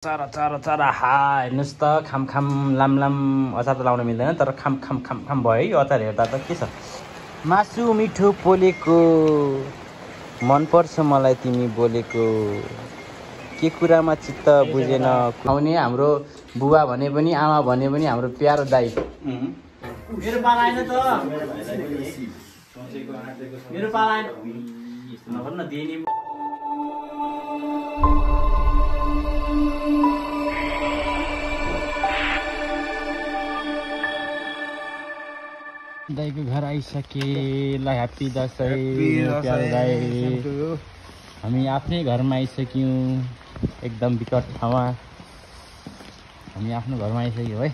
चरा चरा चरा हेर्नुहोस् त खाम खाम लाम लाम अचार त लाउन मिल्दैन तर खाम खाम खाम खाम भयो है यो अचार हेर्दा त के छ मासु मिठो पोलेको मनपर्छ मलाई तिमी बोलेको के कुरामा चित्त बुझेन आउने हाम्रो बुबा भने पनि आमा भने पनि हाम्रो प्यारो दाइ मेरो पाला आएन त मेरो पाला आएन नभन्न दिने दाइको घर आइसके ल ह्याप्पी दसैँ प्यारो दाइ हामी आफ्नै घरमा आइसक्यौँ एकदम विकट ठाउँमा हामी आफ्नो घरमा आइसक्यौँ है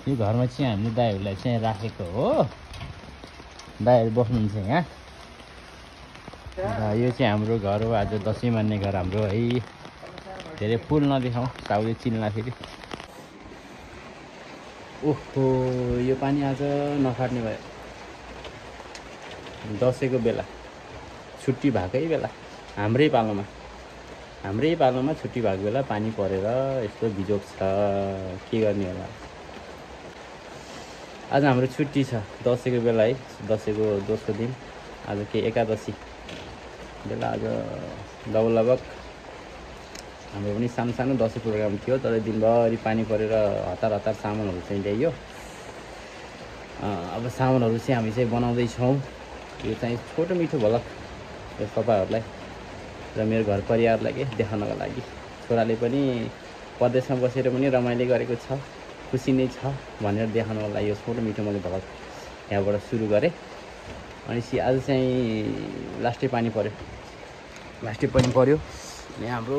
यो घरमा चाहिँ हामीले दाइहरूलाई चाहिँ राखेको हो दाइहरू बस्नुहुन्छ यहाँ र यो चाहिँ हाम्रो घर हो आज दसैँ मान्ने घर हाम्रो है धेरै फुल नदेखाउँ साउले चिन्ला फेरि ओहो यो पानी आज नफाट्ने भयो दसैँको बेला छुट्टी भएकै बेला हाम्रै पालोमा छुट्टी भएको बेला पानी परेर यस्तो बिजोग छ के गर्ने होला आज हाम्रो छुट्टी छ दसैँको बेला है दसैँको दोस्रो दिन आज के एकादशी बेला आज लगभग हाम्रो पनि सानो सानो दसैँ प्रोग्राम थियो तर दिनभरि पानी परेर हतार हतार सामानहरू चाहिँ ल्याइयो अब सामानहरू चाहिँ हामी चाहिँ बनाउँदैछौँ यो चाहिँ छोटो मिठो झलक यो तपाईँहरूलाई र मेरो घर परिवारलाई के देखाउनको लागि छोराले पनि परदेशमा बसेर पनि रमाइलो गरेको छ खुसी नै छ भनेर देखाउनको लागि यो छोटो मिठो मैले झलक यहाँबाट सुरु गरेँ अनि आज चाहिँ लास्टै पानी पर्यो अनि हाम्रो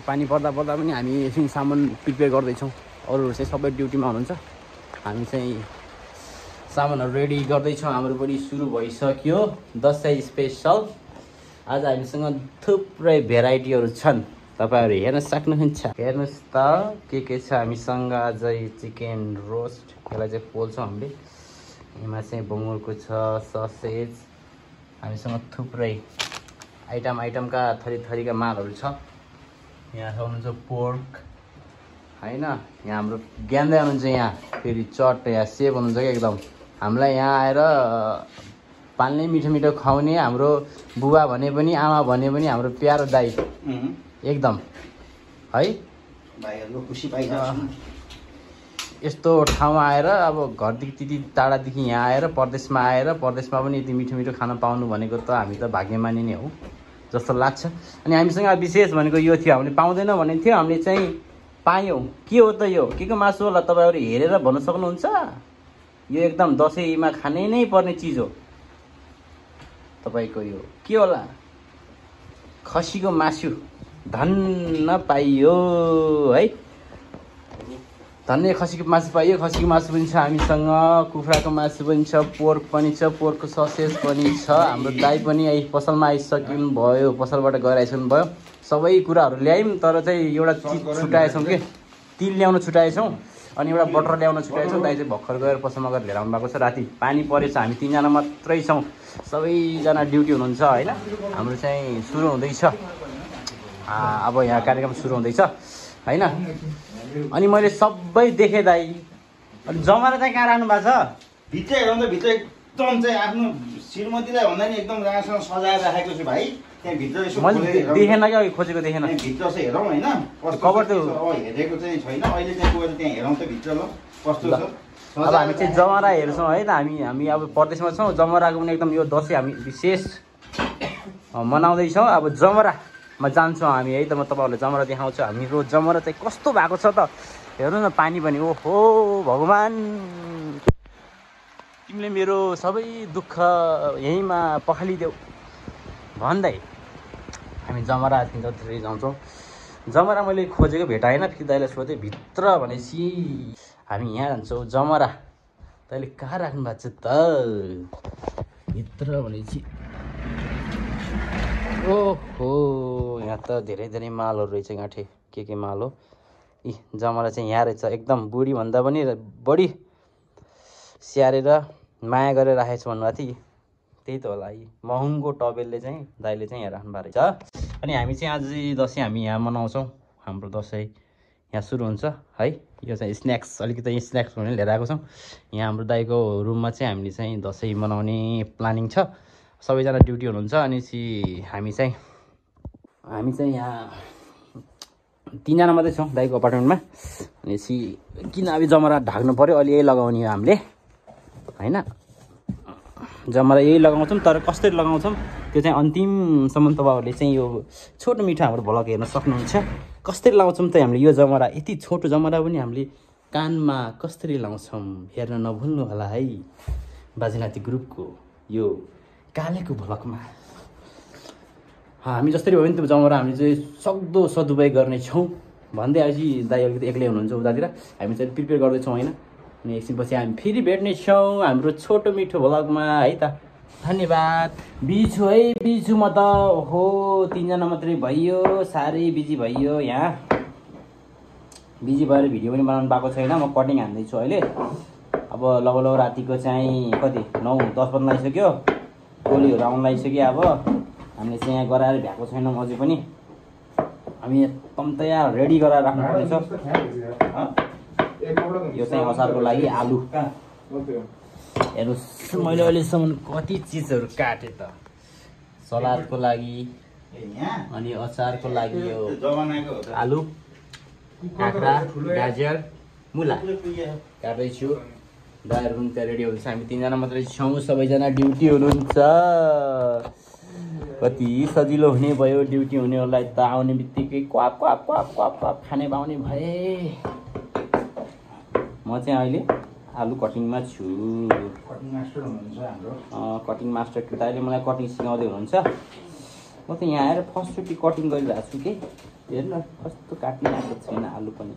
पानी पर्दा पनि हामी एकछिन सामान प्रिपेयर गर्दैछौँ अरूहरू चाहिँ सबै ड्युटीमा हुनुहुन्छ हामी चाहिँ सामानहरू रेडी गर्दैछौँ हाम्रो पनि सुरु भइसक्यो दसैँ स्पेसल आज हामीसँग थुप्रै भेराइटीहरू छन् तपाईँहरू हेर्न सक्नुहुन्छ हेर्नुहोस् त के छ हामीसँग आज चिकन रोस्ट यसलाई चाहिँ पोल्छौँ हामीले यसमा चाहिँ बङ्गुरको छ ससेज हामीसँग थुप्रै आइटमका थरीका मालहरू छ यहाँ हुनुहुन्छ पोर्क होइन यहाँ हाम्रो ज्ञानदाय हुनुहुन्छ यहाँ फेरि चट यहाँ सेफ हुनुहुन्छ क्या एकदम हामीलाई यहाँ आएर पाल्ने मिठो मिठो खुवाउने हाम्रो बुबा भने पनि आमा भने पनि हाम्रो प्यारो दाइ एकदम है भाइहरूको खुसी पाइन्छ यस्तो ठाउँमा आएर अब घरदेखि त्यति टाढादेखि यहाँ आएर परदेशमा पनि यति मिठो मिठो खाना पाउनु भनेको त हामी त भाग्यमानी नै हो जस्तो लाग्छ अनि हामीसँग विशेष भनेको यो थियो हामीले पाउँदैन भनेको थियो हामीले चाहिँ पायौँ के हो त यो के को मासु होला तपाईँहरू हेरेर भन्न सक्नुहुन्छ यो एकदम दसैँमा खानै नै पर्ने चिज हो तपाईँको यो के होला खसीको मासु धन्न पाइयो है धन्य खसीको मासु पाइयो खसीको मासु पनि छ हामीसँग कुखुराको मासु पनि छ पोर्क पनि छ पोर्कको ससेज पनि छ हाम्रो दाइ पनि पसलमा आइसक्नु भयो पसलबाट गएर आइसक्नु भयो सबै कुराहरू ल्यायौँ तर चाहिँ एउटा चिज छुट्याएछौँ कि तिल ल्याउन छुट्याएछौँ अनि एउटा बटर ल्याउन छुट्याएछौँ दाइ चाहिँ भर्खर गएर पसलमा गएर लिएर आउनु भएको छ राति पानी परेछ हामी 3 जना मात्रै छौँ सबैजना ड्युटी हुनुहुन्छ होइन हाम्रो चाहिँ सुरु हुँदैछ अब यहाँ कार्यक्रम सुरु हुँदैछ होइन अनि मैले सबै देखेँ दाइ अनि जमरा चाहिँ कहाँ राख्नु भएको छ भित्र हेरौँ त भित्र एकदम चाहिँ आफ्नो श्रीमतीलाई भन्दा नि एकदम राम्रोसँग सजाएर राखेको छु भाइ त्यहाँ भित्र यसो मैले देखेन क्या खोजेको देखेन भित्र चाहिँ हेरौँ होइन कभर त हेरेको चाहिँ छैन अहिले चाहिँ गएर त्यहाँ हेरौँ त भित्र ल कस्तो छ अब हामी चाहिँ जमरा हेर्छौँ है त हामी अब परदेशमा छौँ जमराको पनि एकदम यो दसैँ हामी विशेष मनाउँदैछौँ अब जमरामा जान्छौँ हामी है त म तपाईँहरूलाई जमरा देखाउँछु हाम्रो जमरा चाहिँ कस्तो भएको छ त हेर्नु न पानी पनि ओहो भगवान् तिमीले मेरो सबै दुःख यहीँमा पखालिदेऊ भन्दै हामी जमरा जति जान्छौँ जमरा मैले खोजेको भेटाएन फेरि दाइलाई सोधेँ भित्र भनेपछि हामी यहाँ जान्छौँ जमरा तैँले कहाँ राख्नु भएको छ त भित्र भनेपछि ओहो यहाँ त धेरै मालहरू रहेछ गाँठे के माल हो यी जमरा चाहिँ यहाँ रहेछ एकदम बुढीभन्दा पनि बढी स्याहारेर माया गरेर राखेको छु भन्नुभएको थियो त्यही त होला यी महँगो टबेलले चाहिँ दाइले चाहिँ यहाँ राख्नु भएको रहेछ अनि हामी चाहिँ आज दसैँ हामी यहाँ मनाउँछौँ हाम्रो दसैँ यहाँ सुरु हुन्छ है। यो चाहिँ स्न्याक्स अलिकति स्न्याक्स भने लिएर आएको छौँ। यहाँ हाम्रो दाइको रुममा चाहिँ हामीले चाहिँ दसैँ मनाउने प्लानिङ छ। सबैजना ड्युटी हुनुहुन्छ अनि हामी चाहिँ यहाँ 3 जना मात्रै छौँ दाइको अपार्टमेन्टमा। अनि किन अब जमरा ढाक्नु पऱ्यो, अलि यही लगाउने हो हामीले होइन। जमरा यही लगाउँछौँ, तर कसरी लगाउँछौँ त्यो चाहिँ अन्तिमसम्म तपाईँहरूले चाहिँ यो छोटो मिठो हाम्रो भ्लग हेर्न सक्नुहुन्छ। कसरी लगाउँछौँ त हामीले यो जमरा, यति छोटो जमरा पनि हामीले कानमा कसरी लगाउँछौँ हेर्न नभुल्नु होला है बाजेनाती ग्रुपको यो कालेको भ्लगमा। हामी जसरी भयो भने त्यो जमरा हामीले चाहिँ सक्दो सदुपयोग गर्नेछौँ भन्दै अझै दाइ अलिकति एक्लै हुनुहुन्छ उतातिर। हामी चाहिँ प्रिपेयर गर्दैछौँ होइन। अनि एकछिनपछि हामी फेरि भेट्नेछौँ हाम्रो छोटो मिठो भ्लगमा है त। धन्यवाद। बिजु है बिजु म त ओहो 3 जना मात्रै भइयो, साह्रै बिजी भइयो यहाँ। बिजी भएर भिडियो पनि बनाउनु पाएको छैन। म कटिङ हान्दैछु अहिले। अब लगभग रातिको चाहिँ कति 9-10 बज्न लागिसक्यो, गोलीहरू आउनु लागिसक्यो। अब हामीले चाहिँ यहाँ गराएर भ्याएको छैनौँ अझै पनि। हामी एकदम तयार रेडी गराएर राख्नुपर्नेछ। यो चाहिँ अचारको लागि आलु हेर्नुहोस्, मैले अहिलेसम्म कति चिजहरू काटेँ त। सलादको लागि अनि अचारको लागि यो आलु, काँक्रा, गाजर, मुला काट्दैछु। दाइहरू पनि त्यहाँ रेडी हुनुहुन्छ। हामी 3 जना मात्रै छौँ, सबैजना ड्युटी हुनुहुन्छ। कति सजिलो हुने भयो ड्युटी हुनेहरूलाई त। आउने बित्तिकै क्वाप क्वाप क्वाप क्वाप क्वाप खाने पाउने भए। म चाहिँ अहिले आलु कटिङमा छु। कटिङ मास्टर हुनुहुन्छ हाम्रो। कटिङ मास्टर दाइले मलाई कटिङ सिकाउँदै हुनुहुन्छ। म त यहाँ आएर फर्स्टचोटि कटिङ गरिरहेको छु कि। हेर्नु कस्तो काट्ने आएको छैन आलु पनि।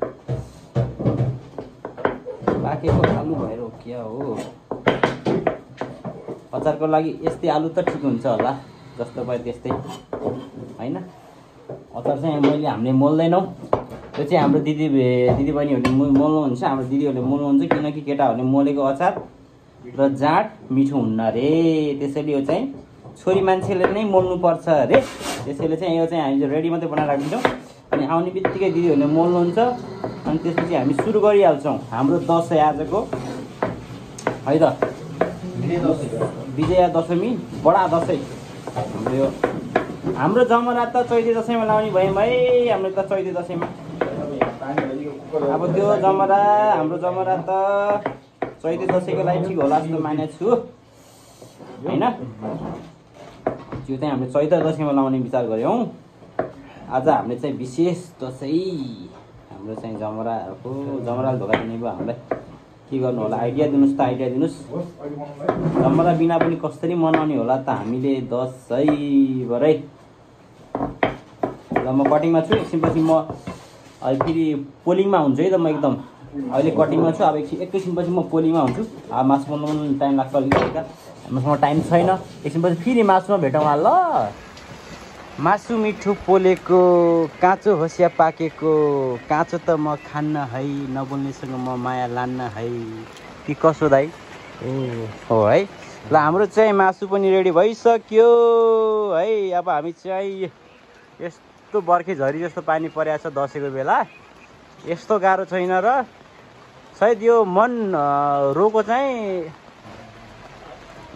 पाकेको आलु भएर हो क्या हो। अचारको लागि यस्तै आलु त ठिक हुन्छ होला, जस्तो भयो त्यस्तै होइन। अचार चाहिँ हामीले मोल्दैनौँ। त्यो चाहिँ हाम्रो दिदीबहिनीहरूले मोल्नुहुन्छ। हाम्रो दिदीहरूले मोल्नुहुन्छ किनकि केटाहरूले मोलेको अचार र जाँड मिठो हुन्न अरे। त्यसैले यो चाहिँ छोरी मान्छेले नै मोल्नुपर्छ अरे। त्यसैले चाहिँ यो चाहिँ हामी रेडी मात्रै बनाएर राखिदिन्छौँ। अनि आउने बित्तिकै दिदीहरूले मोल्नुहुन्छ। अनि त्यसपछि हामी सुरु गरिहाल्छौँ हाम्रो दसैँ आजको है त। विजया दशमी बडा दसैँ हाम्रो जमरा त चैते दसैँमा लाउने भयौँ है। हाम्रो त चैते दसैँमा अब त्यो जमरा हाम्रो जमरा त चैते दसैँको लागि ठिक होला जस्तो मानेको छु होइन। त्यो चाहिँ हामीले चैते दसैँमा लाउने विचार गऱ्यौँ। आज हामीले चाहिँ विशेष दसैँ हाम्रो चाहिँ जमराले धोका दिने भयो हामीलाई। के गर्नु होला आइडिया दिनुहोस् त, आइडिया दिनुहोस्। जमरा बिना पनि कसरी मनाउने होला त हामीले दसैँ भरै। ल म कटिङमा छु। एकछिनपछि म अहिले फेरि पोलिङमा हुन्छु है त। म एकदम अहिले कटिङमा छु। अब एकैछिनपछि म पोलिङमा हुन्छु। अब मासु बनाउनु टाइम लाग्छ अलिकति, मसँग टाइम छैन। एकछिनपछि फेरि मासुमा भेटौँला ल। मासु मिठो पोलेको, काँचो होस् या पाकेको, काँचो त म खान्न है, नबोल्नेसँग म माया लान्न है। कि कसो दाइ हो है। ल हाम्रो चाहिँ मासु पनि रेडी भइसक्यो है। अब हामी चाहिँ यस्तो बर्खे झरी जस्तो पानी परेको छ दसैँको बेला, यस्तो गाह्रो छैन र। सायद यो मन रोको चाहिँ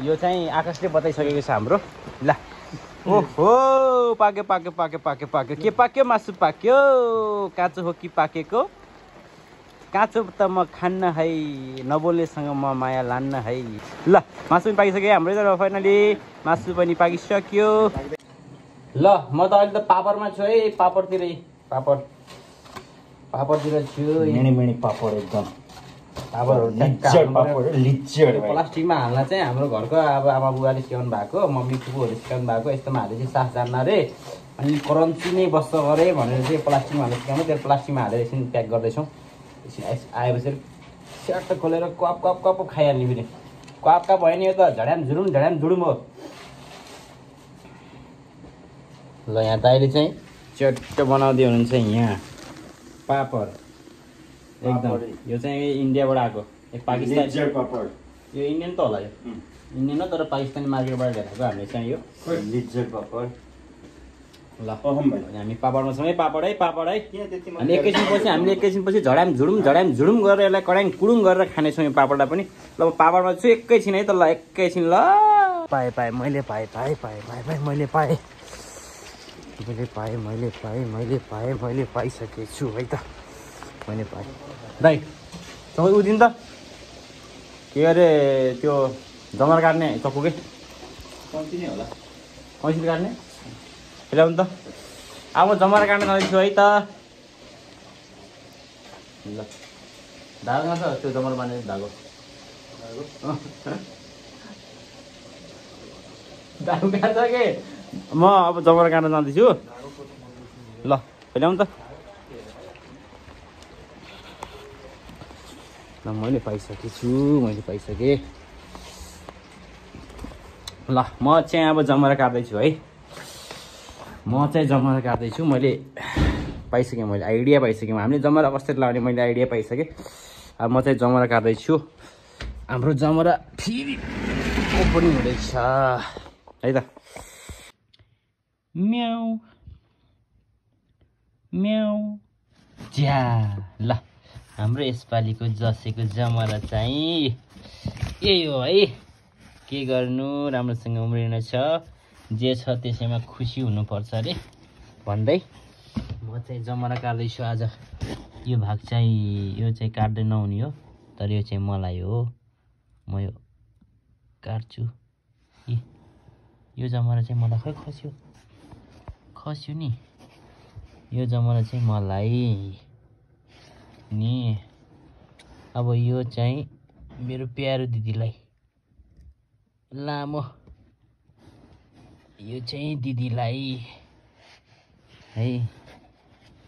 यो चाहिँ आकाशले बताइसकेको छ हाम्रो। ल ओहो पाक्यो पाक्यो पाक्यो पाक्यो पाक्यो। के पाक्यो? मासु पाक्यो। काँचो हो कि पाकेको? काँचो त म खान्न है, नबोल्नेसँग म माया लान्न है। ल मासु पनि पाकिसक्यो हाम्रो त। फाइनली मासु पनि पाकिसक्यो। ल म त अहिले त पापडमा छु है। पापडतिर छु। मेनी पापड एकदम पापडहरू लिचड प्लास्टिकमा हाल्न चाहिँ हाम्रो घरको अब आमा बुवाले सिकाउनु भएको, मम्मी फुपूहरूले सिकाउनु भएको। यस्तोमा हालेर चाहिँ सास जान्न अरे अनि करन्ची नै बस्छ अरे भनेर चाहिँ प्लास्टिकमा हालेर सिकाउनु। त्यो प्लास्टिकमा हालेर एकछिन प्याक गर्दैछौँ। एकछिन आएपछि स्याट खोलेर कप कप कप खाइहाल्ने फेरि। क्वाप कप भयो नि यो त झड्याम झुडुम हो। ल यहाँ दाइले चाहिँ चट्ट बनाउँदै हुनुहुन्छ यहाँ पापड एकदम। यो चाहिँ इन्डियाबाट आएको, पाकिस्तान पापड। यो इन्डियन त होला, यो इन्डियन हो तर पाकिस्तानी मार्केटबाट ल्याएको हामीले चाहिँ यो लिचड पापड। ल अहम भाइ हामी पापडमा छौँ है पापड है किन त्यति हामी एकैछिनपछि झडाम गरेर यसलाई कडाङ कुडुङ गरेर खानेछौँ यो पापडलाई पनि ल पापडमा छु एकैछिन है त ल एकैछिन ल पाएँ मैले पाएँ पाइसकेको छु है त मैले पाएँ दाइ तपाईँ उदिनु त के अरे त्यो जमरा काट्ने चक्कु के कम्ती नै होला कैँसीले काट्ने ल्याउनु त अब जमरा काट्न जाँदैछु है त ल धागो छ त्यो जमरा बाँध्ने धागो धागो काट्छ के म अब जमरा काट्न जाँदैछु ल ल्याउनु त ल मैले पाइसकेँ ल म चाहिँ अब जमरा काट्दैछु है मैले पाइसकेँ आइडिया पाइसकेँ हामीले जमरा कसरी लाउने मैले आइडिया पाइसकेँ अब म चाहिँ जमरा काट्दैछु हाम्रो जमरा फेरि ओपनिङ हुँदैछ है त म्याउ म्याउ ज्या ल हाम्रो यसपालिको जसेको जमरा चाहिँ यही हो है के गर्नु राम्रोसँग उम्रिनु छ जे छ त्यसैमा खुसी हुनुपर्छ अरे भन्दै म चाहिँ जमरा काट्दैछु आज यो भाग चाहिँ यो चाहिँ काट्दै नहुने हो तर यो चाहिँ मलाई हो म यो काट्छु यो जमरा चाहिँ मलाई खै खस्यो नि यो जमरा चाहिँ मलाई नि अब यो चाहिँ मेरो प्यारो दिदीलाई लामो यो चाहिँ दिदीलाई है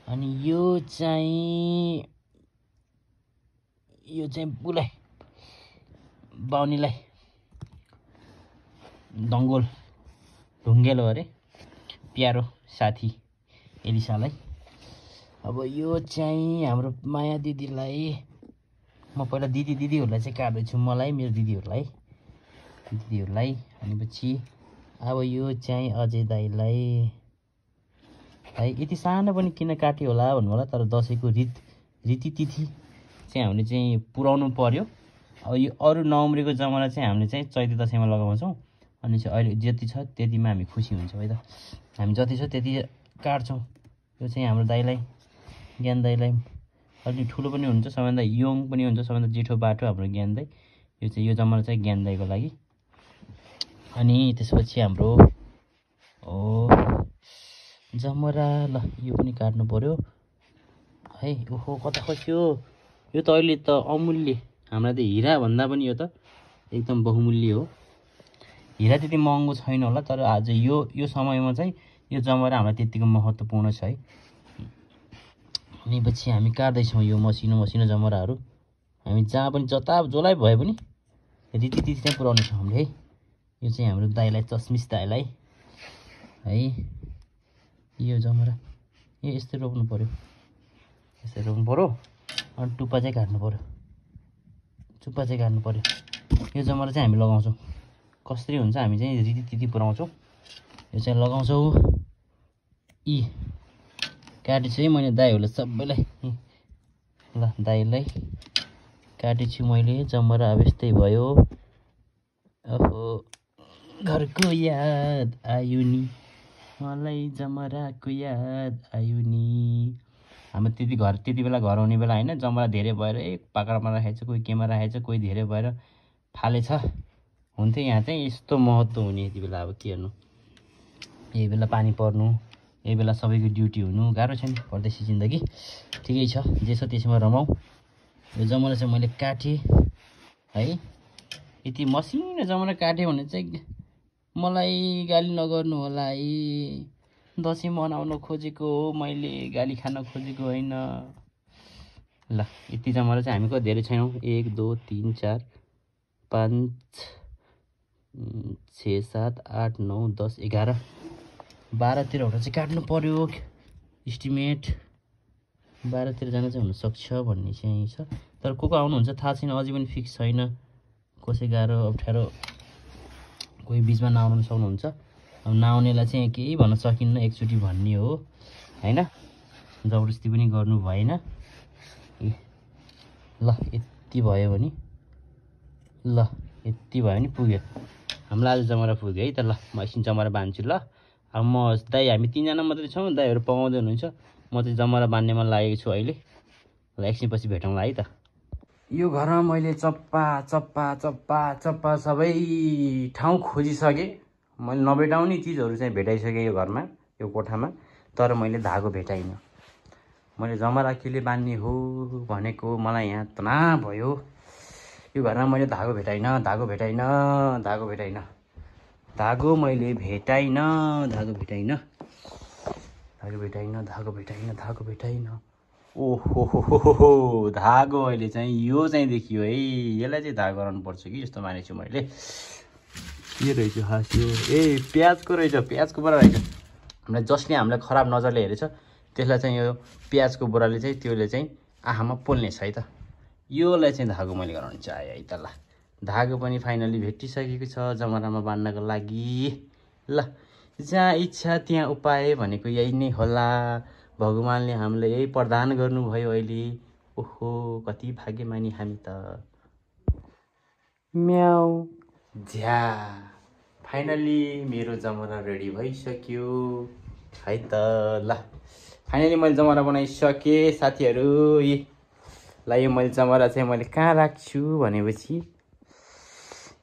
अनि यो चाहिँ बुलाई बाउनीलाई ढुङ्गेलो अरे प्यारो साथी एलिसालाई अब यो चाहिँ हाम्रो माया दिदीलाई म पहिला दिदीहरूलाई चाहिँ काट्दैछु मलाई मेरो दिदीहरूलाई अनि पछि अब यो चाहिँ अजय दाइलाई है यति सानो पनि किन काट्यो होला भन्नु होला तर दसैँको रीतिथिति चाहिँ हामीले चाहिँ पुर्याउनु पर्यो अब यो अरू नउम्रेको जमरा चाहिँ हामीले चाहिँ चैते दसैँमा लगाउँछौँ अनि चाहिँ अहिले जति छ त्यतिमा हामी खुसी हुन्छौँ है त हामी जति छ त्यति काट्छौँ यो चाहिँ हाम्रो दाइलाई ज्ञान दाइलाई अलिक ठुलो पनि हुन्छ सबैभन्दा यङ पनि हुन्छ सबैभन्दा जेठो बाटो हाम्रो ज्ञान दाइ यो जमरा चाहिँ ज्ञान दाइको लागि अनि त्यसपछि हाम्रो जमरा ल यो पनि काट्नु पर्यो है ओहो कता खस्यो यो त अहिले त अमूल्य हामीलाई त हिरा भन्दा पनि यो त एकदम बहुमूल्य हो हिरा त्यति महँगो छैन होला तर आज यो समयमा चाहिँ यो जमरा हामीलाई त्यतिको महत्त्वपूर्ण छ है अनि पछि हामी काट्दैछौँ यो मसिनो जमराहरू हामी जहाँ पनि जसलाई भए पनि रीतिथिति चाहिँ पुऱ्याउने छौँ हामीले है यो चाहिँ हाम्रो दाइलाई चस्मिस दाइलाई है यो जमरा यस्तै रोप्नु पर्यो अनि टुप्पा चाहिँ काट्नु पर्यो यो जमरा चाहिँ हामी लगाउँछौँ कसरी हुन्छ हामी चाहिँ रीतिथिति पुऱ्याउँछौँ यो चाहिँ लगाउँछौँ काटेछु है मैले दाइहरूलाई सबैलाई ल दाइलाई काटेछु मैले जमरा अब यस्तै भयो ओहो घरको याद आयो नि मलाई जमराको याद आयो नि हाम्रो त्यति बेला घर आउने बेला होइन जमरा धेरै भएर पाक्रामा राखेको छ कोही केमा राखेको छ कोही धेरै भएर फालेछ हुन्थ्यो यहाँ चाहिँ यस्तो महत्त्व हुने यति बेला अब के हेर्नु यही बेला पानी पर्नु यही बेला सबैको ड्युटी हुनु गाह्रो छ नि परदेशी जिन्दगी ठिकै छ जे छ त्यसैमा रमाउँ यो जमरा चाहिँ मैले काटेँ है यति मसिनो जमरा काटेँ भने चाहिँ मलाई गाली नगर्नु होला है दसैँ मनाउन खोजेको हो मैले गाली खान खोजेको होइन ल यति जमरा चाहिँ हामी धेरै छैनौँ 1 2 3 4 5 6 7 8 9 10 11 12-13वटा चाहिँ काट्नु पर्यो इस्टिमेट 12-13जना चाहिँ हुनसक्छ भन्ने चाहिँ छ तर को आउनुहुन्छ थाहा छैन अझै पनि फिक्स छैन कसै गाह्रो अप्ठ्यारो कोही बिचमा नआउनु सक्नुहुन्छ अब नआउनेलाई चाहिँ केही भन्न सकिन्न, एकचोटि भन्ने हो होइन, जबरजस्ती पनि गर्नु भएन। ल यति भयो भने पुग्यो हामीलाई आज जमरा पुग्यो है त। ल म एकछिन जमरा बाँध्छु। ल अब म दाइ हामी 3 जना मात्रै छौँ, दाइहरू पकाउँदै हुनुहुन्छ, म चाहिँ जमरा बाँध्नेमा लागेको छु अहिले। ल एकछिनपछि भेटौँला है त। यो घरमा मैले चप्पा सबै ठाउँ खोजिसकेँ। मैले नभेटाउने चिजहरू चाहिँ भेटाइसकेँ यो घरमा, यो कोठामा, तर मैले धागो भेटाइनँ। मैले जमरा केले बाँध्ने हो भनेको मलाई यहाँ तनाव भयो। यो घरमा मैले धागो भेटाइनँ। ओहो धागो अहिले चाहिँ यो चाहिँ देखियो है, यसलाई चाहिँ धागो गराउनु पर्छ कि जस्तो मानेछु मैले। के रहेछ खास यो? ए प्याजको रहेछ, प्याजको बोरा रहेछ। हामीलाई खराब नजरले हेरेछ, त्यसलाई चाहिँ यो प्याजको बोराले चाहिँ त्यसले चाहिँ आँखामा पोल्नेछ है त। योलाई चाहिँ धागो मैले गराउनु चाहेँ है त। ल धागो पनि फाइनली भेटिसकेको छ जमरामा बाँध्नको लागि। ल जहाँ इच्छा त्यहाँ उपाय भनेको यही नै होला। भगवान्ले हामीलाई यही प्रदान गर्नुभयो अहिले। ओहो कति भाग्यमानी हामी त। म्याउ झ्या फाइनली मेरो जमरा रेडी भइसक्यो है त। ल फाइनली मैले जमरा बनाइसकेँ साथीहरू। ल यो मैले जमरा चाहिँ मैले कहाँ राख्छु भनेपछि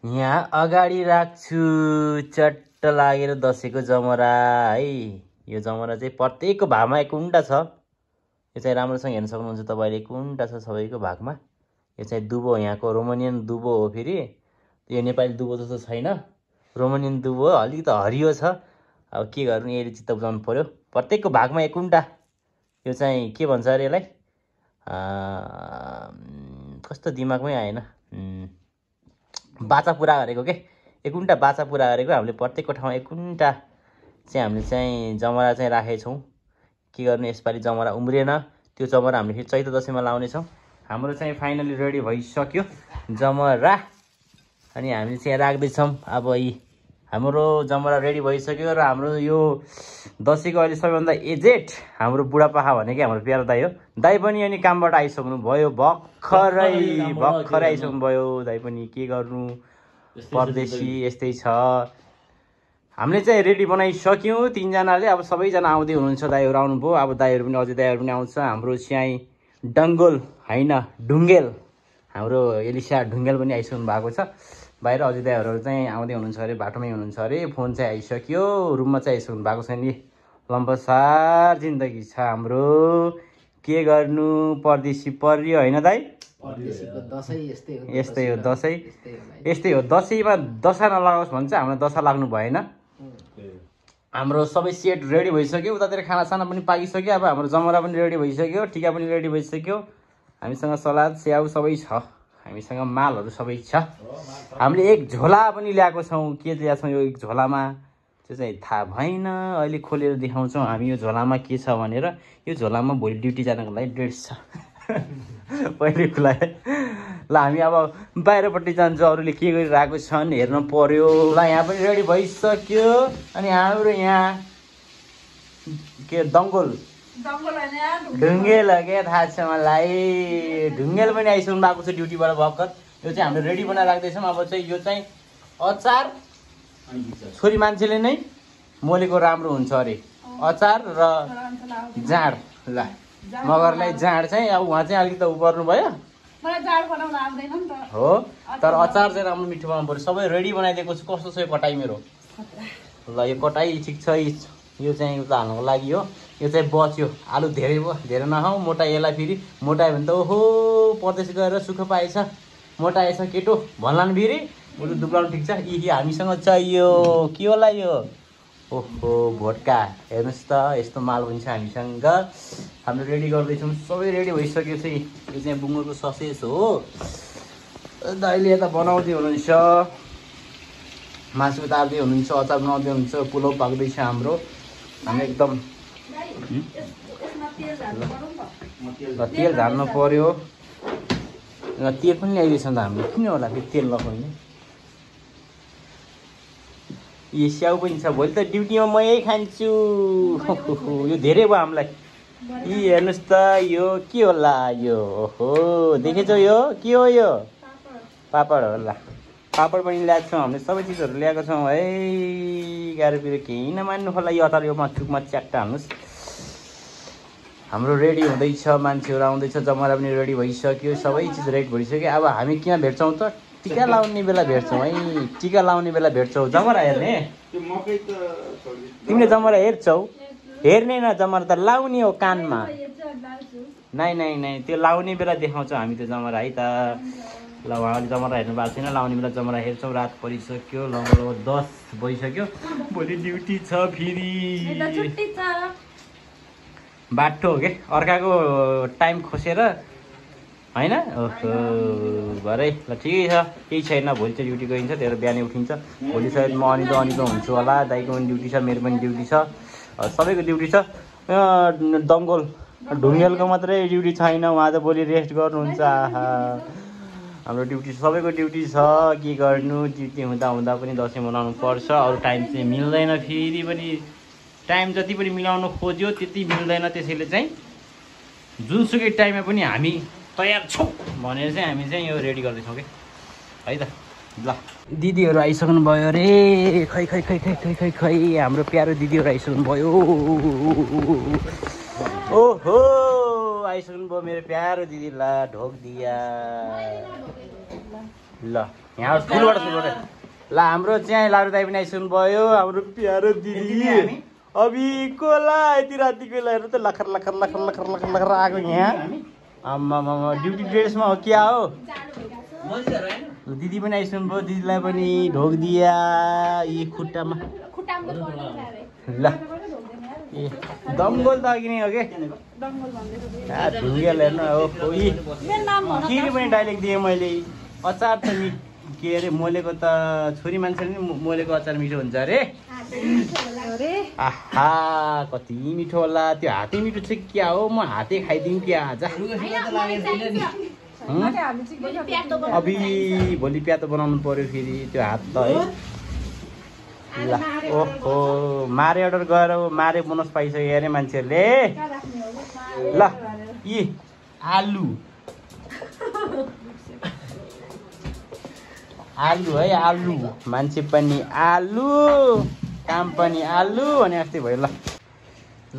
यहाँ अगाडि राख्छु। चट्ट लागेर दसेको जमरा है। यो जमरा चाहिँ प्रत्येकको भागमा एक कुन्टा छ। यो चाहिँ राम्रोसँग हेर्न सक्नुहुन्छ तपाईँले, एक कुन्टा छ सबैको भागमा। यो चाहिँ दुबो, यहाँको रोमानियन दुबो हो। फेरि यो नेपाली दुबो जस्तो छैन, रोमानियन दुबो हो, अलिकति हरियो छ। अब के गर्नु, यसले चित्त बुझाउनु पऱ्यो। प्रत्येकको भागमा एक कुन्टा। यो चाहिँ के भन्छ अरे यसलाई, कस्तो दिमागमै आएन, बाचा पुरा गरेको के, एक कुन्टा बाचा पुरा गरेको। हामीले प्रत्येकको ठाउँमा एक कुन्टा चाहिँ हामीले चाहिँ जमरा चाहिँ राखेको छौँ। के गर्नु, यसपालि जमरा उम्रिएन। त्यो जमरा हामीले फेरि चैते दसैँमा लाउनेछौँ। हाम्रो चाहिँ फाइनली रेडी भइसक्यो जमरा, अनि हामीले चाहिँ राख्दैछौँ। अब यी हाम्रो जमरा रेडी भइसक्यो र हाम्रो यो दसैँको अहिले सबैभन्दा एजेड हाम्रो बुढापाखा भनेकै हाम्रो प्यारो दाइ हो। दाइ पनि अनि कामबाट आइसक्नु भयो, भर्खरै आइसक्नु भयो दाइ पनि। के गर्नु, परदेशी यस्तै छ। हामीले चाहिँ रेडी बनाइसक्यौँ 3 जनाले। अब सबैजना आउँदै हुनुहुन्छ, दाइहरू आउनुभयो। अब दाइहरू पनि अझै दाइहरू पनि आउँछ। हाम्रो चाहिँ डङ्गोल होइन ढुङ्गेल, हाम्रो एलिसा ढुङ्गेल पनि आइसक्नु भएको छ। बाहिर अझै दाइहरू चाहिँ आउँदै हुनुहुन्छ अरे, बाटोमै हुनुहुन्छ अरे। फोन चाहिँ आइसक्यो, रुममा चाहिँ आइसक्नु भएको छ नि। लम्बसार जिन्दगी छ हाम्रो। के गर्नु, परदेशी पर्यो होइन दाइ? यस्तै हो दसैँमा दशा नलागोस् भन्छ, हाम्रो दशा लाग्नु भएन। हाम्रो सबै सेट रेडी भइसक्यो, उतातिर खानासाना पनि पाकिसक्यो। अब हाम्रो जमरा पनि रेडी भइसक्यो, टिका पनि रेडी भइसक्यो। हामीसँग सलाद स्याउ सबै छ, हामीसँग मालहरू सबै छ। हामीले एक झोला पनि ल्याएको छौँ। के ल्याएको छौँ यो एक झोलामा त्यो चाहिँ थाहा भएन, अहिले खोलेर देखाउँछौँ हामी यो झोलामा के छ भनेर। यो झोलामा भोलि ड्युटी जानको लागि ड्रेस छ पहिले खुलाए। ल हामी अब बाहिरपट्टि जान्छौँ, अरूले के गरिरहेको छन् हेर्नु पर्यो। ल यहाँ पनि रेडी भइसक्यो। अनि हाम्रो यहाँ के दङ्गोल ढुङ्गेल क्या थाहा छ मलाई। ढुङ्गेल पनि आइसक्नु भएको छ ड्युटीबाट भर्खर। यो चाहिँ हामीले रेडी बनाएर राख्दैछौँ। अब चाहिँ यो चाहिँ अचार छोरी मान्छेले नै मोलेको राम्रो हुन्छ अरे, अचार र जाँड। ल मगरलाई जाँड चाहिँ अब उहाँ चाहिँ अलिकति उ पर्नु भयो हो, तर अचार चाहिँ राम्रो मिठो बनाउनु पर्यो। सबै रेडी बनाइदिएको छु। कस्तो छ यो कटाइ मेरो? ल यो कटाइ ठिक छ। यो चाहिँ उता हाल्नुको लागि हो। यो चाहिँ बच्यो, आलु धेरै भयो, धेरै नखाउँ, मोटाइ यसलाई। फेरि मोटायो भने त ओहो परदेश गएर सुख पाएछ, मोटाएछ केटो भन्ला नि फेरि। उसले दुब्लाउनु ठिक छ। यी हामीसँग चाहियो के होला यो? ओहो भोटका। हेर्नुहोस् त यस्तो माल हुन्छ हामीसँग। हामीले रेडी गर्दैछौँ, सबै रेडी भइसक्यो चाहिँ। यो चाहिँ बुङ्गुरको ससेज हो। दाइले यता बनाउँदै हुनुहुन्छ, मासु तार्दै हुनुहुन्छ, अचार बनाउँदै हुनुहुन्छ, पुलाउ पाक्दैछ हाम्रो। हामी एकदम तेल झाल्नु पर्यो। तेल पनि ल्याइदिएछ नि त हामीले, किन होला फेरि तेल लगाउने? यो स्याउ पनि छ भोलि त ड्युटीमा म यही खान्छु यो धेरै भयो हामीलाई यी हेर्नुहोस् त यो के होला यो ओहो देखेछौ यो के हो यो पापड होला पापड पनि ल्याएको छौँ हामीले सबै चिजहरू ल्याएको छौँ है गाह्रो पिरो केही नमान्नु होला यो अतार यो मचुकमा च्याट्टा हाल्नुहोस् हाम्रो रेडी हुँदैछ मान्छेहरू आउँदैछ जमरा पनि रेडी भइसक्यो सबै चिज रेडी भइसक्यो अब हामी किन भेट्छौँ त टिका लाउने बेला भेट्छौँ है टिका लाउने बेला भेट्छौँ जमरा हेर्ने तिमीले जमरा हेर्छौ हेर्ने न जमरा त लाउने हो कानमा नै नै नै त्यो लाउने बेला देखाउँछौँ हामी त्यो जमरा है त ल उहाँले जमरा हेर्नु भएको छैन लाउने बेला जमरा हेर्छौँ रात परिसक्यो लगभग 10 भइसक्यो भोलि ड्युटी छ फेरि बाटो हो के अर्काको टाइम खोसेर होइन ओहो भरे ल ठिकै छ केही छैन भोलि चाहिँ ड्युटी गइन्छ त्यही भएर बिहानै उठिन्छ भोलि सायद म अनिलो हुन्छु होला दाइको पनि ड्युटी छ मेरो पनि ड्युटी छ सबैको ड्युटी छ दङ्गोल ढुङ्गेलको मात्रै ड्युटी छैन उहाँ त भोलि रेस्ट गर्नुहुन्छ आहा हाम्रो ड्युटी सबैको ड्युटी छ के गर्नु ड्युटी हुँदा हुँदा पनि दसैँ मनाउनु पर्छ अरू टाइम चाहिँ मिल्दैन फेरि पनि टाइम जति पनि मिलाउनु खोज्यो त्यति मिल्दैन त्यसैले चाहिँ जुनसुकै टाइममा पनि हामी तयार छौँ भनेर चाहिँ हामी चाहिँ यो रेडी गर्दैछौँ कि है त ल दिदीहरू आइसक्नु भयो अरे खै खै खै खै खै खै खै हाम्रो प्यारो दिदीहरू आइसक्नु भयो ओहो आइसक्नु भयो मेरो प्यारो दिदी ल ढोक दिया ल यहाँ ठुलोबाट ल हाम्रो चाहिँ लारु दाई पनि आइसक्नु भयो हाम्रो प्यारो दिदी अभी कोला यति रातिको हेर्नु त लखर लखर लखर लखर लखर लखर आएको यहाँ आम्मा ड्युटी ड्रेसमा हो क्या हो दिदी पनि आइसक्नु भयो दिदीलाई पनि ढोक दिया यी खुट्टामा ल ए दङ्गोल त अघि नै हो कि ढुङ्गेल हेर्नु हो खिरी पनि डाइरेक्ट दिएँ मैले अचार त के अरे मोलेको त छोरी मान्छेले नि मोलेको अचार मिठो हुन्छ अरे आहा कति मिठो होला त्यो हाते मिठो चाहिँ क्या हो म हाते खाइदिउँ क्या आज अभि भोलि प्यातो बनाउनु पर्यो फेरि त्यो हात त है ल ओहो मारे अर्डर गएर मारे बोनस पाइसक्यो अरे मान्छेहरूले ल यी आलु आलु है आलु मान्छे पनि आलु काम पनि आलु अनि अस्ति भयो ल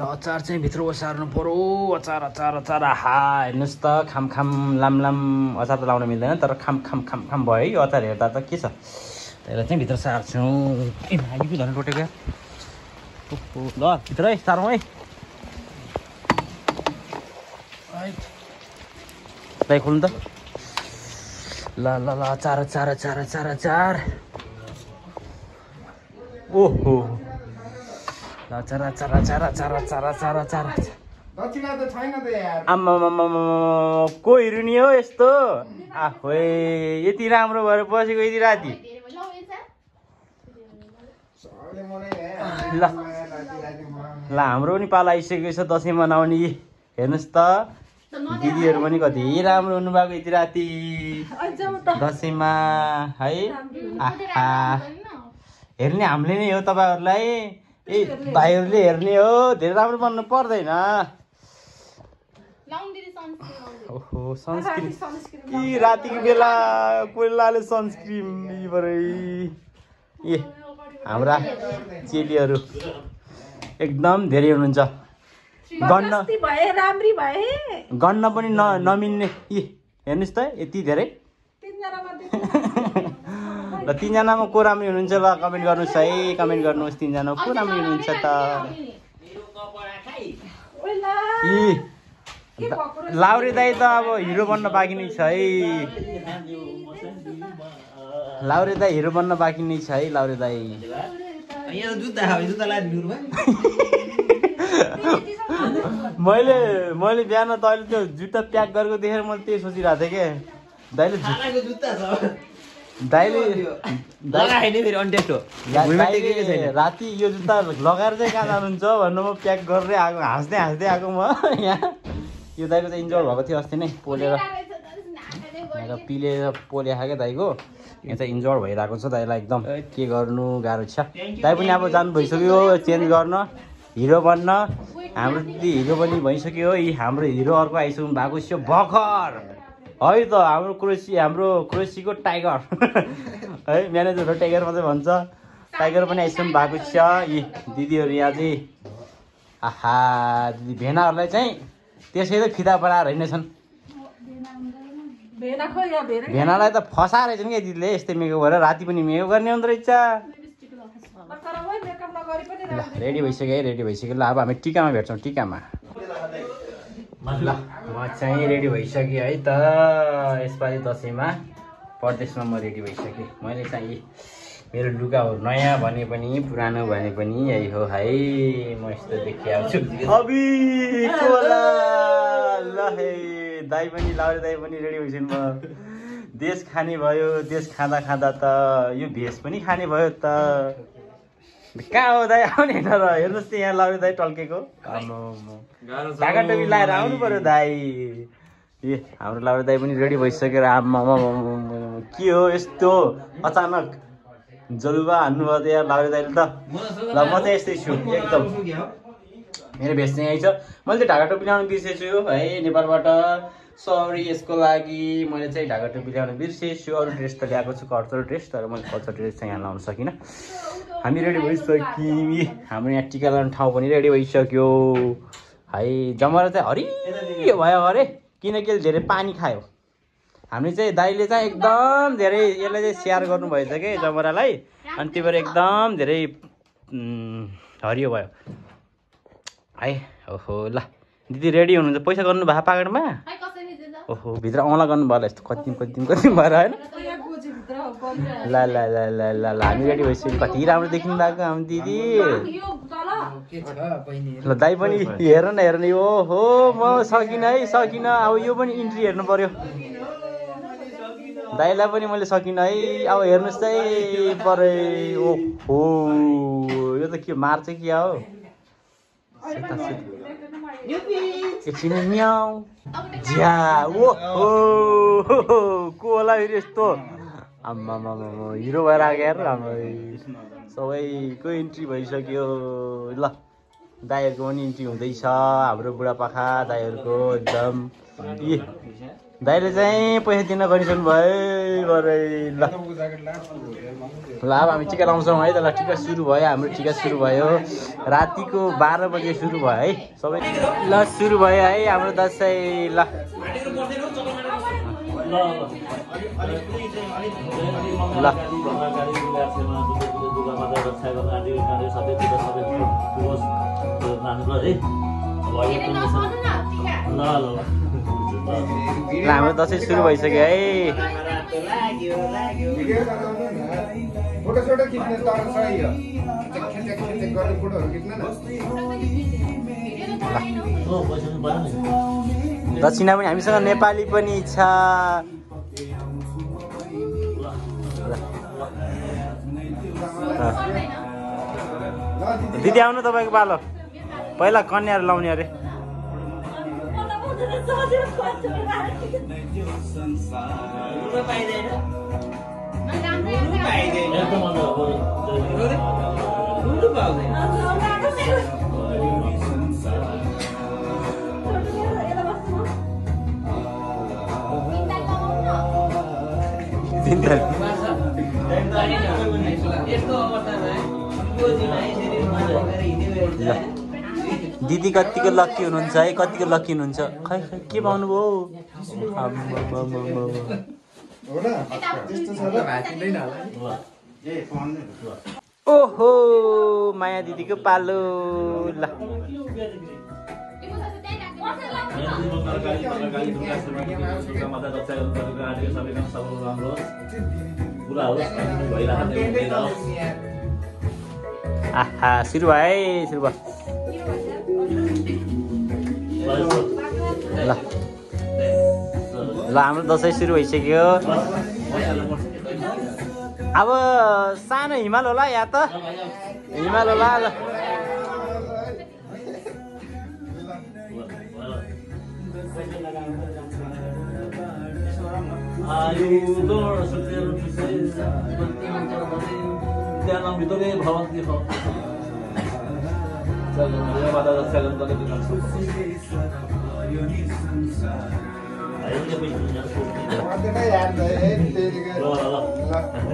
अचार चाहिँ भित्र ओसार्नु पर्यो अचार अचार अचार आहा हेर्नुहोस् त खाम खाम लाम लाम अचार त लाउन मिल्दैन तर खाम खाम खाम खाम भयो है यो अचार हेर्दा त के छ त्यसलाई चाहिँ भित्र सार्छौँ ए भागी पो झन् टोटेको यार ल भित्र है सारौँ है दाइ खोल्नु त ल ल ल अचार अचार अचार अचार अचार ओहो अचार अचार अचार अचार अचार अचार अचार आम्मामामा को हिँड्ने हो यस्तो आफै यति राम्रो भएर बसेको यति राति ल ल हाम्रो पनि पाला आइसकेको छ दसैँ मनाउने हेर्नुहोस् त दिदीहरू पनि कति राम्रो हुनुभएको यति राति दसैँमा है आहा हेर्ने हामीले नै हो तपाईँहरूलाई ए भाइहरूले हेर्ने हो धेरै राम्रो बन्नु पर्दैन ओहो सनस्क्रिन कि रातिको बेला कोइलाले सनस्क्रिन ए हाम्रा चेलीहरू एकदम धेरै हुनुहुन्छ गन्न पनि नमिल्ने हेर्नुहोस् त यति धेरै ल 3 जनामा को राम्रो हुनुहुन्छ ल कमेन्ट गर्नुहोस् है कमेन्ट गर्नुहोस् 3 जना को राम्रो हुनुहुन्छ त लाउरे दाई त अब हिरो बन्न बाँकी नै छ है लाउरे दाई हिरो बन्न बाँकी नै छ है लाउरे दाई मैले बिहान तैँले त्यो जुत्ता प्याक गरेको देखेर मैले त्यही सोचिरहेको थिएँ के दाइले राति यो जुत्ता लगाएर चाहिँ कहाँ जानुहुन्छ भन्नु म प्याक गरेरै आएको हाँस्दै हाँस्दै आएको म यहाँ यो दाइको चाहिँ इन्जोर भएको थियो अस्ति नै पोलेर पिलेर पोले खाएको दाइको यहाँ चाहिँ इन्जोर भइरहेको छ दाइलाई एकदम के गर्नु गाह्रो छ दाइ पनि अब जानु भइसक्यो चेन्ज गर्न हिरो बन्न हाम्रो दिदी हिरो पनि भइसक्यो हाम्रो हिरो अर्को आइसक्नु भएको छ भर्खर है त हाम्रो क्रोसीको टाइगर है म्यानेजर हो टाइगर मात्रै भन्छ टाइगर पनि आइसक्नु भएको छ यी दिदीहरू यहाँ चाहिँ आहा दिदी भेनाहरूलाई चाहिँ त्यसै त फिदा बनाएर हिँड्नेछन् भेनालाई त फसाएर रहेछन् क्या दिदीले यस्तै मेकअप गरेर राति पनि मेकअप गर्ने हुँदो रहेछ रेडी भइसक्यो है रेडी भइसक्यो ल अब हामी टिकामा भेट्छौँ टिकामा ल म चाहिँ रेडी भइसकेँ है त यसपालि दसैँमा परदेशमा म रेडी भइसकेँ मैले चाहिँ मेरो लुगाहरू नयाँ भने पनि पुरानो भने पनि यही हो है म यस्तो देखिहाल्छु अबि ल हे दाइ पनि लाउरे दाइ पनि रेडी भइसक्नु भयो देश खाने भयो देश खाँदा खाँदा त यो भेष पनि खाने भयो त कहाँ हो दाइ आउने होइन र हेर्नुहोस् त यहाँ लाउरे दाइ टल्केको ढाका टोपी लाएर आउनु पर्यो दाइ ए हाम्रो लाउरे दाइ पनि रेडी भइसकेर आमा के हो यस्तो अचानक जलुवा हान्नुभयो त यहाँ लाउरे दाइले त ल म चाहिँ यस्तै छु एकदम मेरो भेष चाहिँ यही छ मैले चाहिँ ढाका टोपी ल्याउनु बिर्सेछु है नेपालबाट सरी यसको लागि मैले चाहिँ ढाका टोपी ल्याउनु बिर्सेछु अरू ड्रेस त ल्याएको छु कल्चरल ड्रेस तर मैले कल्चरल ड्रेस चाहिँ यहाँ लाउन सकिनँ हामी रेडी भइसक्यौँ हाम्रो यहाँ टिका लाउने ठाउँ पनि रेडी भइसक्यो है जमरा चाहिँ हरियो भयो अरे किनकि धेरै पानी खायो हामी चाहिँ दाइले चाहिँ एकदम धेरै यसलाई चाहिँ स्याहार गर्नुभएछ कि जमरालाई अनि त्यो भएर एकदम धेरै हरियो भयो है ओहो ल दिदी रेडी हुनुहुन्छ पैसा गर्नु भएको पाकेटमा ओहो भित्र औँला गर्नुभयो होला यस्तो कति भएर होइन ल ल ल ल ल ल हामी रेडी भइसक्यो कति राम्रो देखिनु भएको हाम्रो दिदी ल दाइ पनि हेर न ओहो म सकिनँ है सकिनँ अब यो पनि इन्ट्री हेर्नु पर्यो दाइलाई पनि मैले सकिनँ है अब हेर्नुहोस् है परे ओहो यो त के मार्छ कि हो एकछिन म्याउ झ्या ओहो को होला फेरि यस्तो आम्मा हिरो भएर आएको यार हाम्रो सबैको इन्ट्री भइसक्यो ल दाइहरूको पनि इन्ट्री हुँदैछ हाम्रो बुढापाखा दाइहरूको एकदम दाइले चाहिँ पैसा दिन गरिसक्नु भयो भरे ल अब हामी टिका लाउँछौँ है त ल टिका सुरु भयो हाम्रो टिका सुरु भयो रातिको 12 बजे सुरु भयो है सबै ल सुरु भयो है हाम्रो दसैँ ल हाम्रो दसैँ सुरु भइसक्यो है दक्षिणा पनि हामीसँग नेपाली पनि छ दिदी आउनु तपाईँको पालो पहिला कन्याहरू लाउने अरे दिदी कतिको लक्की हुनुहुन्छ है कतिको लक्की हुनुहुन्छ खै खै के पाउनु भयो ओहो माया दिदीको पालो ल आहा सुरु भयो है सुरु भयो ल ल हाम्रो दसैँ सुरु भइसक्यो अब सानो हिमाल होला या त हिमाल होला ल उद्यानाभितरे भवन्ति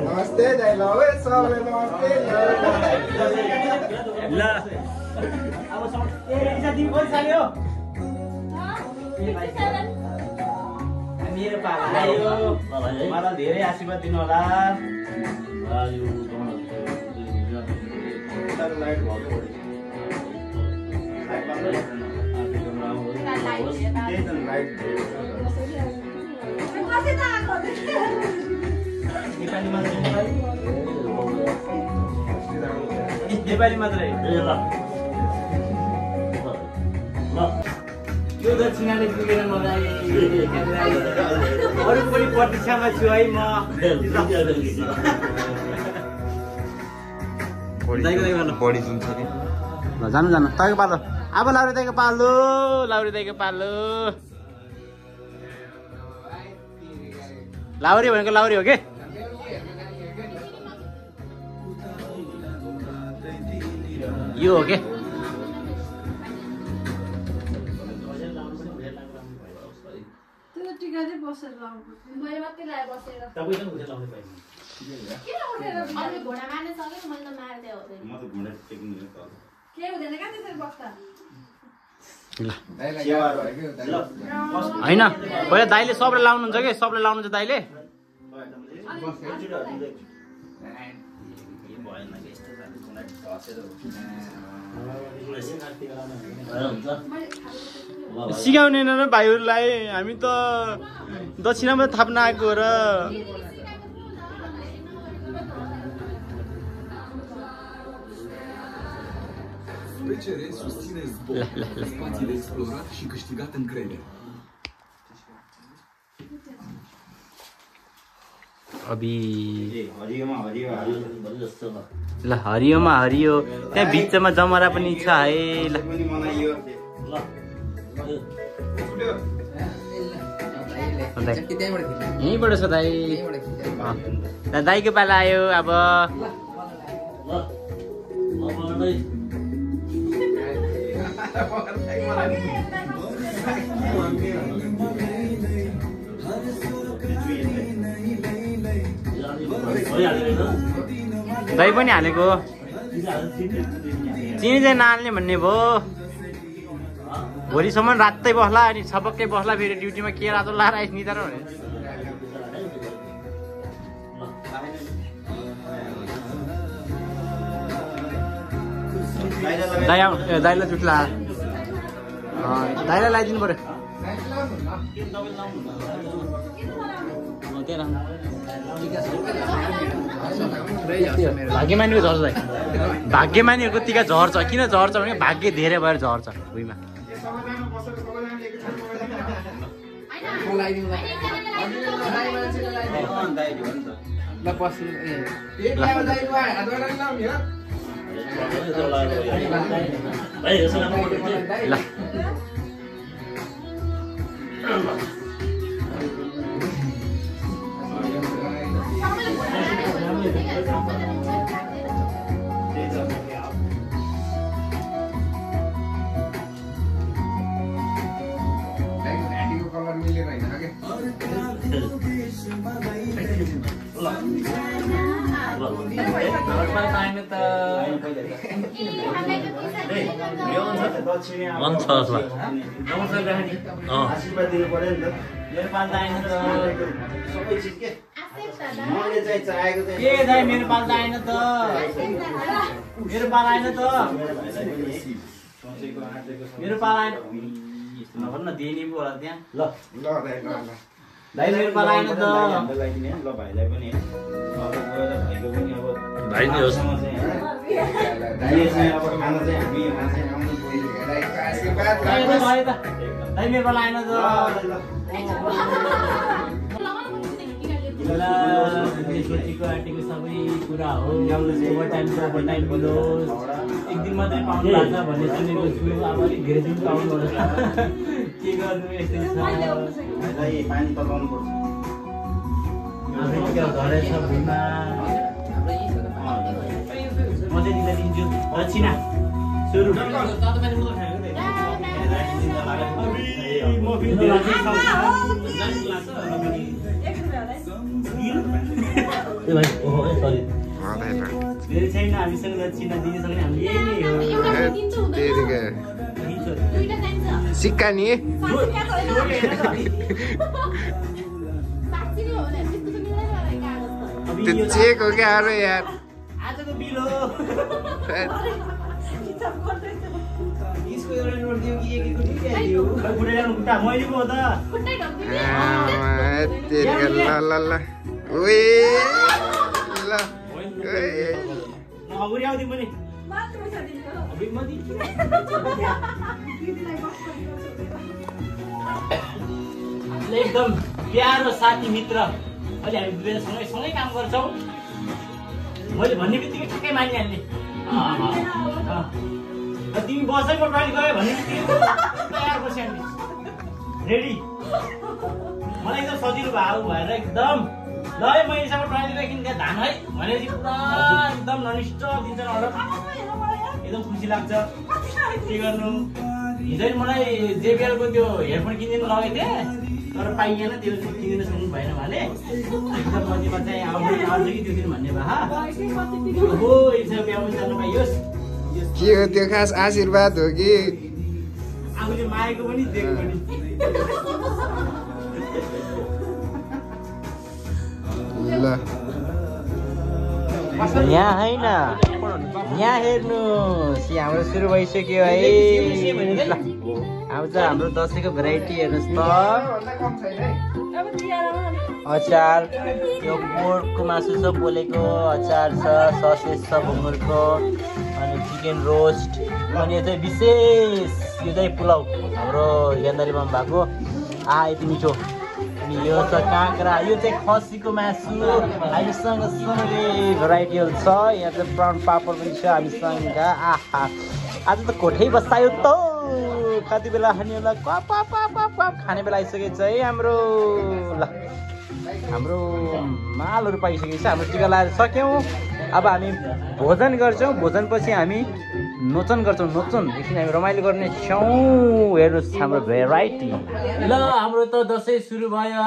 नमस्ते दाइ ल है सबले नमस्ते ल अब तिमी कति साल्यो मेरो पाला आयो मलाई धेरै आशीर्वाद दिनु होला नेपाली मात्रै यो दक्षिणाले पुगेर मलाई अरू पनि प्रतीक्षामा छु है म बढी जुन छ कि ल जानु जानु तपाईँको पालो अब लाउरे दाइको पालो लाउरे दाइको पालो लाउरे भनेको लाउरे हो के यो हो के होइन पहिला दाइले सबले लाउनुहुन्छ कि सबले लाउनुहुन्छ दाइले सिकाउने न भाइहरूलाई हामी त दक्षिणामा थाप्न आएको हो र Trecere susține zborul pe spațiile explorat și câștigat încredere. अभी हरियोमा हरियो ल हरियोमा हरियो त्यहाँ बिचमा जमरा पनि छ है ल पनि मनाइयो यहीँबाट छ दाइ दाइको पाला आयो अब दही पनि हालेको चिनी चाहिँ नहाल्ने भन्ने भयो भोलिसम्म रातै बस्ला अनि छपक्कै बस्ला फेरि ड्युटीमा के रातो लाएर आइस नि तर दाइलाई जुट्ला दाइलाई लगाइदिनु पर्यो भाग्यमानीको झर्छ दाइ भाग्यमानीहरूको टिका झर्छ किन झर्छ भने भाग्य धेरै भएर झर्छ भुइँमा आशीर्वाद दिनु पर्यो नि त मेरो पाल्दा आएन त सबै चिज के मैले चाहिँ चाहेको चाहिँ के दाइ मेरो पाल्दा आएन त मेरो पाला आएन त मेरो पाला आएन नभन्न दिने पो होला त्यहाँ ल ल दाइ मेरो पाला आएन त लगाइदिने ल भाइलाई पनि अब गएर भाइको पनि अब भाइ नि होस् अब खाना चाहिँ हामी मान्छे आउनु दाइ मेरो पाला आएन त सोचेको आँटेको सबै कुरा हो ओभर टाइम मिलोस् एक दिन मात्रै पाउनु लाग्छ भन्ने सुनेको छु अब अलिक धेरै दिन पाउनु होला के गर्नु यस्तै छ पानी तताउनु पर्छ घरै छ भुइँमा म चाहिँ तिमीलाई दिन्छु दक्षिणा सुरु धेरै छैन हामीसँग दक्षिणा दिन सक्ने हामी यही नै हो सिक्का नि त्यो चेक हो क्या अरे यार आजको बिल हो यसको एउटा नोट दियो कि एकको दियो खुट्टा ल्याउनु खुट्टा मैले पो हो त ल ल ओए ल अगाडि आउँदिउँ पनि एकदम प्यारो साथी मित्र अहिले हामी सँगै काम गर्छौँ मैले भन्ने बित्तिकै ठ्याक्कै मानिहाल्ने तिमी बसै म टोइलेट गयो भन्ने बित्तिकै तयार बसिहाल्ने रेडी मलाई एकदम सजिलो भयो भएर एकदम ल है मैले यसमा टोइलेट गइकन त्यहाँ धान है भनेपछि पुरा एकदम ननिष्ठ दिन्छ अर्डर एकदम खुसी लाग्छ के गर्नु हिजो मलाई जेबिएलको त्यो हेडफोन किनिदिनु लगेको थिएँ तर पाइएन त्यो किनिदिन सक्नु भएन भने एकदम मजीमा चाहिँ आउँछ कि त्यो दिन भन्ने भए हो यसो बिहा पनि जानु पाइयोस् के हो त्यो खास आशीर्वाद हो कि आफूले मागेको पनि दिएको पनि ल यहाँ होइन यहाँ हेर्नुहोस् हाम्रो सुरु भइसक्यो है आउँछ हाम्रो दसैँको भेराइटी हेर्नुहोस् त अचार यो पोर्कको मासु छ पोलेको अचार छ ससेज छ भुँगुरको अनि चिकन रोस्ट अनि यो चाहिँ विशेष यो चाहिँ पुलाउ हाम्रो गेन्दारीमा भएको यति मिठो अनि यो छ काँक्रा यो चाहिँ खसीको मासु हामीसँग सँगै भेराइटीहरू छ यहाँ चाहिँ ब्राउन पापड पनि छ हामीसँग आहा आज त कोठै बसायो त कति बेला खानेहरूलाई खाने बेला आइसकेको छ है हाम्रो ल हाम्रो मालहरू पाइसकेको छ हाम्रो टिका लगाएर सक्यौँ अब हामी भोजन गर्छौँ भोजनपछि हामी नोचन गर्छौँ नोचन एकछिन हामी रमाइलो गर्ने छौँ हेर्नुहोस् हाम्रो भेराइटी ल हाम्रो त दसैँ सुरु भयो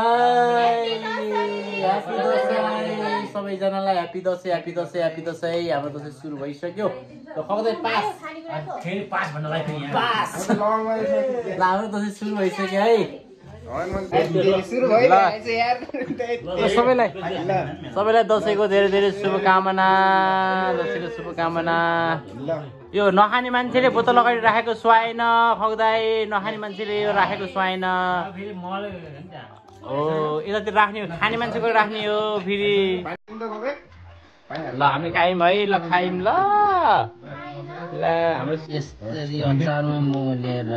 ह्याप्पी दसैँ सबैजनालाई happy Dashain happy Dashain happy Dashain हाम्रो दसैँ सुरु भइसक्यो र खगदै पास फेरि पास भन्नु लाग्यो पास ल हाम्रो दसैँ सुरु भइसक्यो है सबैलाई दसैँको धेरै धेरै शुभकामना दसैँको शुभकामना यो नखाने मान्छेले बोतल अगाडि राखेको सुहाएन खग्दाई नखाने मान्छेले यो राखेको सुहाएन हो यतातिर राख्ने हो खाने मान्छेको राख्ने हो फेरि ल हामी खायौँ है ल खायौँ ल हाम्रो यसरी अचारमा मोलेर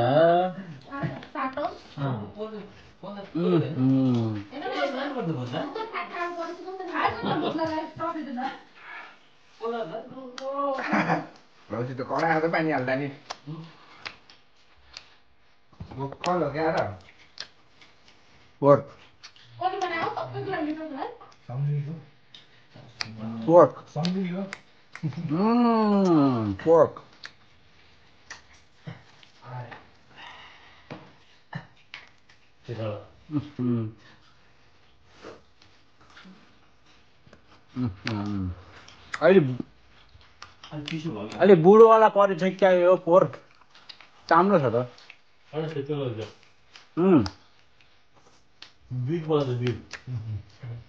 त कडा खाँदा पानी हाल्दा नि कल हो क्या पोर्क पोर्क पोर्क अहिले बुढोवाला परेछ क्या यो पोर्क चाम्रो छ त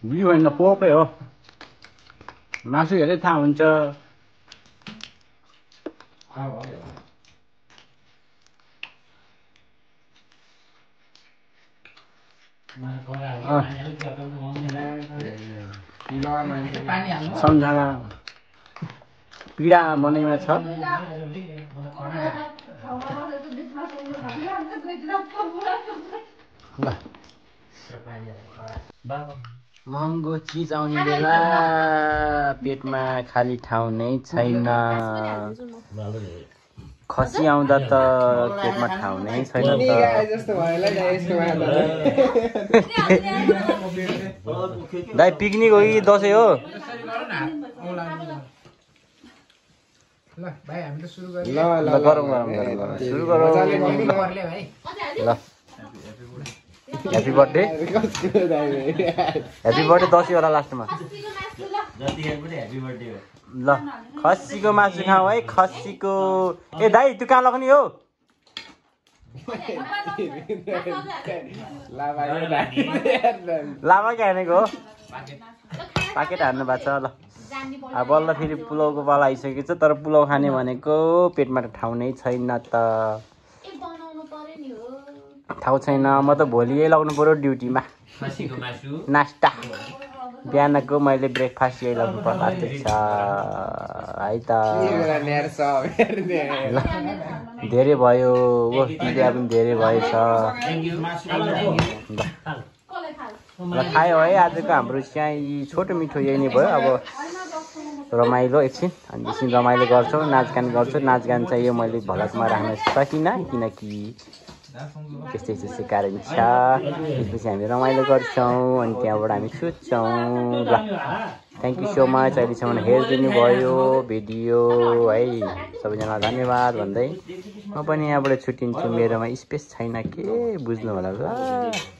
बिफ होइन पोर्कै हो मासु हेरै थाहा हुन्छ सम्झना पीडा मनैमा छ महँगो चिज आउने बेला पेटमा खाली ठाउँ नै छैन खसी आउँदा त पेटमा ठाउँ नै छैन त दाइ पिकनिक हो कि दसैँ हो? ल भाइ हामी त सुरु गरौँ। ल गरौँ सुरु गरौँ। ल ह्याप्पी बर्थडे दसैँ होला लास्टमा। ल खसीको मासु खाऊ है खसीको। ए दाइ त्यो कहाँ लग्ने हो? लामा क्या हानेको हो? पाकेट हान्नु भएको छ। ल अब बल्ल फेरि पुलाउको पाला आइसकेको छ। तर पुलाउ खाने भनेको पेटमा त ठाउँ नै छैन त। ठाउँ छैन। म त भोलि यही लाउनु पऱ्यो ड्युटीमा नास्ता। बिहानको मैले ब्रेकफास्ट यही लाउनु पर्ला जस्तै छ है त। ल धेरै भयो ओ टिका पनि धेरै भएछ। ल खायो है आजको हाम्रो चाहिँ छोटो मिठो यही नै भयो। अब रमाइलो एकछिन अनि एकछिन रमाइलो गर्छौँ नाचगान गर्छौँ। नाचगान चाहिँ यो मैले भ्लगमा राख्न सकिनँ किनकि त्यस्तै कारण छ। त्यसपछि हामी रमाइलो गर्छौँ अनि त्यहाँबाट हामी सुत्छौँ। ल थ्याङ्क यू सो मच अहिलेसम्म हेरिदिनु भयो भिडियो है। सबैजना धन्यवाद भन्दै म पनि यहाँबाट छुट्टिन्छु। मेरोमा स्पेस छैन के बुझ्नु होला ल।